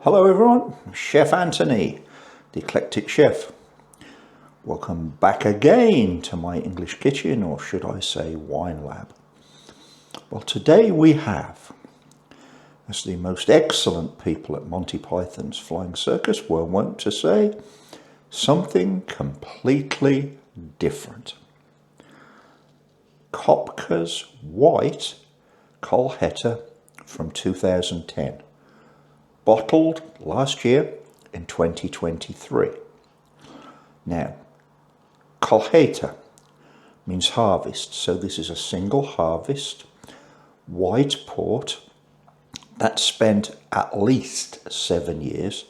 Hello everyone, Chef Anthony, the Eclectic Chef. Welcome back again to my English kitchen, or should I say wine lab. Well, today we have, as the most excellent people at Monty Python's Flying Circus were wont to say, something completely different. Kopke's White Colheita from 2010. Bottled last year in 2023. Now, Colheita means harvest, so this is a single harvest white port that spent at least 7 years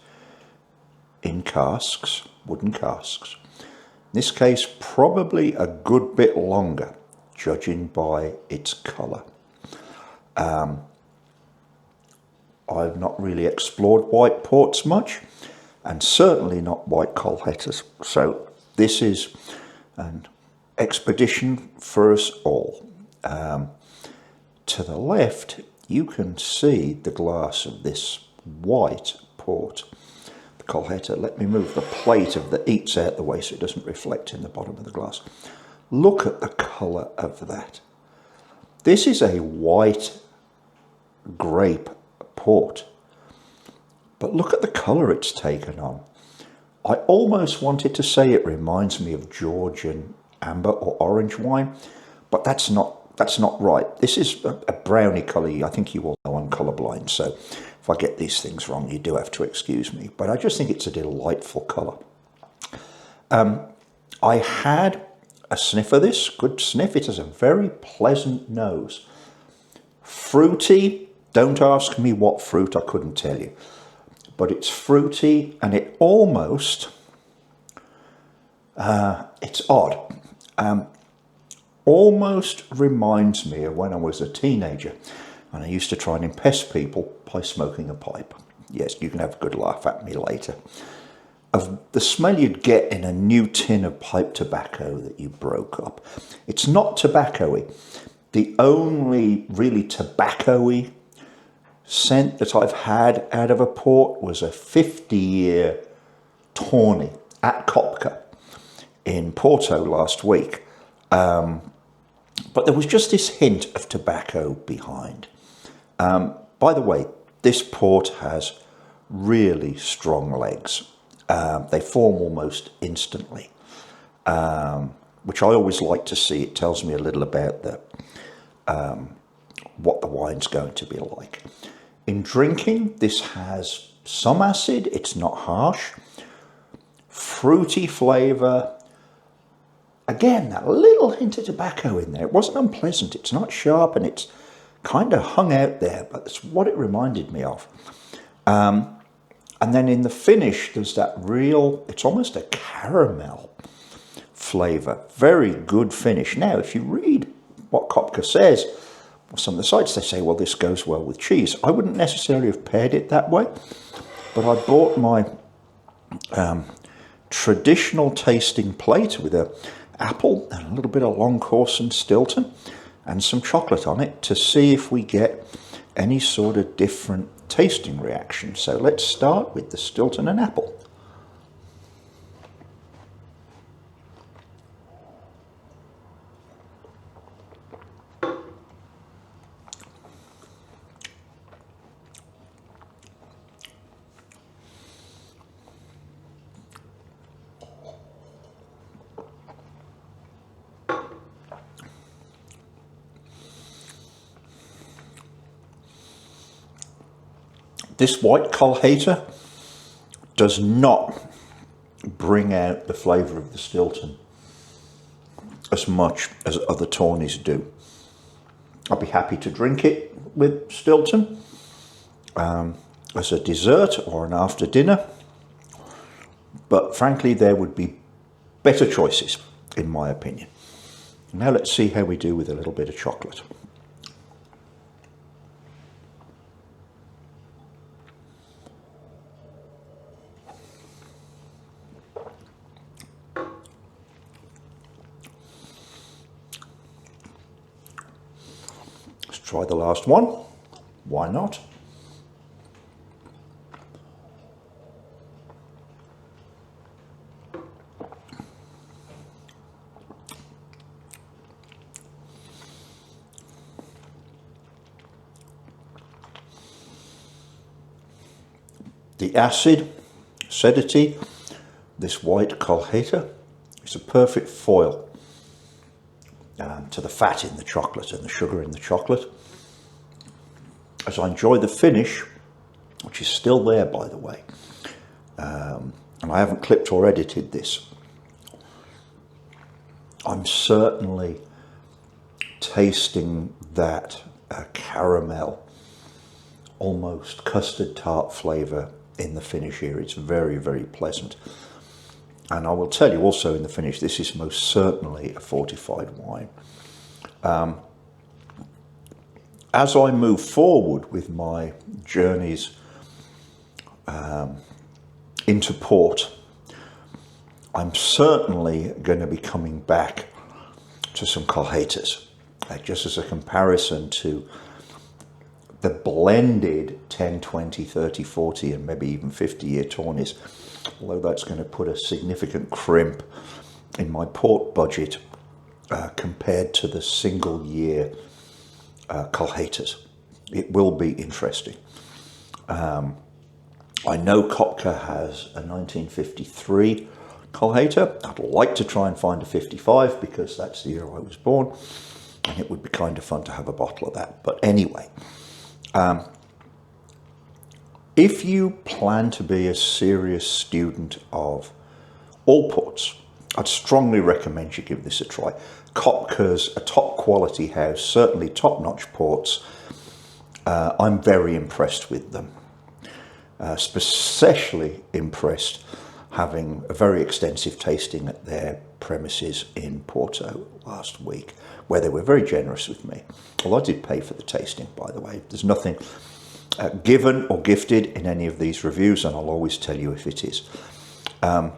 in casks, wooden casks. In this case, probably a good bit longer, judging by its colour. I've not really explored white ports much, and certainly not white Colheitas. So this is an expedition for us all. To the left, you can see the glass of this white port, the Colheita. Let me move the plate of the eats out the way so it doesn't reflect in the bottom of the glass. Look at the colour of that. This is a white grape port, but look at the colour it's taken on. I almost wanted to say it reminds me of Georgian amber or orange wine, but that's not right. This is a browny colour. I think you all know I'm colourblind, so if I get these things wrong, you do have to excuse me, but I just think it's a delightful colour. I had a sniff of this, good sniff. It has a very pleasant nose. Fruity. Don't ask me what fruit, I couldn't tell you. But it's fruity, and it almost, it's odd. Almost reminds me of when I was a teenager and I used to try and impress people by smoking a pipe. Yes, you can have a good laugh at me later. Of the smell you'd get in a new tin of pipe tobacco that you broke up. It's not tobacco-y. The only really tobacco-y scent that I've had out of a port was a 50-year tawny at Kopke in Porto last week. But there was just this hint of tobacco behind. By the way, this port has really strong legs. They form almost instantly, which I always like to see. It tells me a little about what the wine's going to be like. In drinking, this has some acid, it's not harsh, fruity flavour. Again, that little hint of tobacco in there. It wasn't unpleasant, it's not sharp, and it's kind of hung out there, but that's what it reminded me of. And then in the finish, there's that real, it's almost a caramel flavour. Very good finish. Now, if you read what Kopke says, some of the sites, they say, well, this goes well with cheese. I wouldn't necessarily have paired it that way, but I bought my traditional tasting plate with an apple and a little bit of long course and Stilton and some chocolate on it to see if we get any sort of different tasting reaction. So let's start with the Stilton and apple. This white Colheita does not bring out the flavour of the Stilton as much as other tawnies do. I'd be happy to drink it with Stilton as a dessert or an after dinner, but frankly there would be better choices in my opinion. Now let's see how we do with a little bit of chocolate. Let's try the last one. Why not? The acid, acidity, this white Colheita is a perfect foil to the fat in the chocolate and the sugar in the chocolate. As I enjoy the finish, which is still there by the way, and I haven't clipped or edited this, I'm certainly tasting that caramel, almost custard tart flavour in the finish here. It's very, very pleasant. And I will tell you also in the finish, this is most certainly a fortified wine. As I move forward with my journeys into port, I'm certainly going to be coming back to some Colheitas, just as a comparison to the blended 10, 20, 30, 40 and maybe even 50-year tawnies, although that's going to put a significant crimp in my port budget compared to the single-year Colheitas. It will be interesting. I know Kopke has a 1953 Colheita. I'd like to try and find a 55 because that's the year I was born, and it would be kind of fun to have a bottle of that. But anyway, if you plan to be a serious student of all ports, I'd strongly recommend you give this a try. Kopke's a top quality house, certainly top-notch ports. I'm very impressed with them. Especially impressed having a very extensive tasting at their premises in Porto last week, where they were very generous with me. Well, I did pay for the tasting, by the way. There's nothing given or gifted in any of these reviews, and I'll always tell you if it is. I'd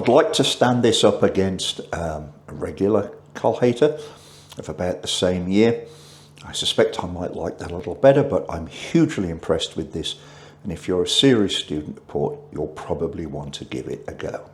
like to stand this up against a regular Colheita of about the same year. I suspect I might like that a little better, but I'm hugely impressed with this. And if you're a serious student of port, you'll probably want to give it a go.